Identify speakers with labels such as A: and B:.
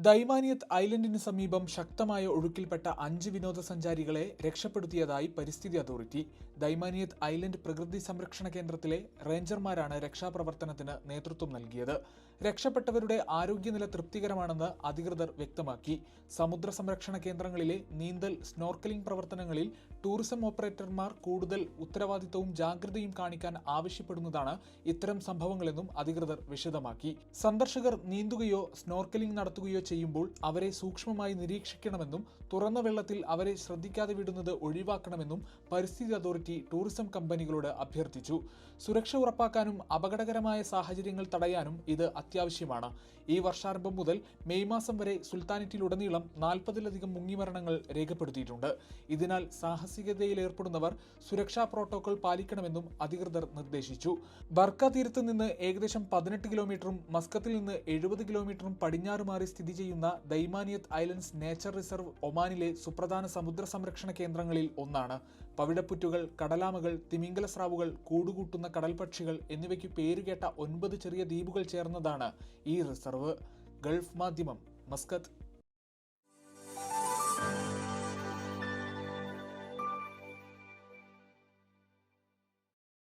A: ദൈമാനിയത്ത് ഐലൻഡിന് സമീപം ശക്തമായ ഒഴുക്കിൽപ്പെട്ട 5 വിനോദസഞ്ചാരികളെ രക്ഷപ്പെടുത്തിയതായി പരിസ്ഥിതി അതോറിറ്റി. ദൈമാനിയത്ത് ഐലൻഡ് പ്രകൃതി സംരക്ഷണ കേന്ദ്രത്തിലെ റേഞ്ചർമാരാണ് രക്ഷാപ്രവർത്തനത്തിന് നേതൃത്വം നൽകിയത്. രക്ഷപ്പെട്ടവരുടെ ആരോഗ്യനില തൃപ്തികരമാണെന്ന് അധികൃതർ വ്യക്തമാക്കി. സമുദ്ര സംരക്ഷണ കേന്ദ്രങ്ങളിലെ നീന്തൽ, സ്നോർക്കലിംഗ് പ്രവർത്തനങ്ങളിൽ ടൂറിസം ഓപ്പറേറ്റർമാർ കൂടുതൽ ഉത്തരവാദിത്തവും ജാഗ്രതയും കാണിക്കാൻ ആവശ്യപ്പെടുന്നതാണ് ഇത്തരം സംഭവങ്ങളെന്നും അധികൃതർ വിശദമാക്കി. സന്ദർശകർ നീന്തുകയോ സ്നോർക്കലിംഗ് നടത്തുകയോ ചെയ്യുമ്പോൾ അവരെ സൂക്ഷ്മമായി നിരീക്ഷിക്കണമെന്നും തുറന്ന വെള്ളത്തിൽ അവരെ ശ്രദ്ധിക്കാതെ വിടുന്നത് ഒഴിവാക്കണമെന്നും പരിസ്ഥിതി അതോറിറ്റി ടൂറിസം കമ്പനികളോട് അഭ്യർത്ഥിച്ചു. സുരക്ഷ ഉറപ്പാക്കാനും അപകടകരമായ സാഹചര്യങ്ങൾ തടയാനും ഇത് അത്യാവശ്യമാണ്. ഈ വർഷാരംഭം മുതൽ മെയ് മാസം വരെ സുൽത്താനറ്റിലുടനീളം 40-ലധികം മുങ്ങിമരണങ്ങൾ രേഖപ്പെടുത്തിയിട്ടുണ്ട്. ഇതിനാൽ സാഹസികതയിലേർപ്പെടുന്നവർ സുരക്ഷാ പ്രോട്ടോകോൾ പാലിക്കണമെന്നും അധികൃതർ നിർദ്ദേശിച്ചു. ബർക്ക തീരത്ത് നിന്ന് ഏകദേശം 18 കിലോമീറ്ററും മസ്കത്തിൽ നിന്ന് 70 കിലോമീറ്ററും പടിഞ്ഞാറ് മാറി സ്ഥിതി ചെയ്യുന്ന ദൈമാനിയത്ത് ഐലൻഡ്സ് നേച്ചർ റിസർവ് ഒമാനിലെ സുപ്രധാന സമുദ്ര സംരക്ഷണ കേന്ദ്രങ്ങളിൽ ഒന്നാണ്. പവിഴപ്പുറ്റുകൾ, കടലാമകൾ, തിമിംഗലസ്രാവുകൾ, കൂടുകൂട്ടുന്ന കടൽപക്ഷികൾ എന്നിവയ്ക്ക് പേരുകേട്ട 9 ചെറിയ ദ്വീപുകൾ ചേർന്നതാണ് ഈ റിസർവ്. ഗൾഫ് മാധ്യമം, മസ്കത്ത്.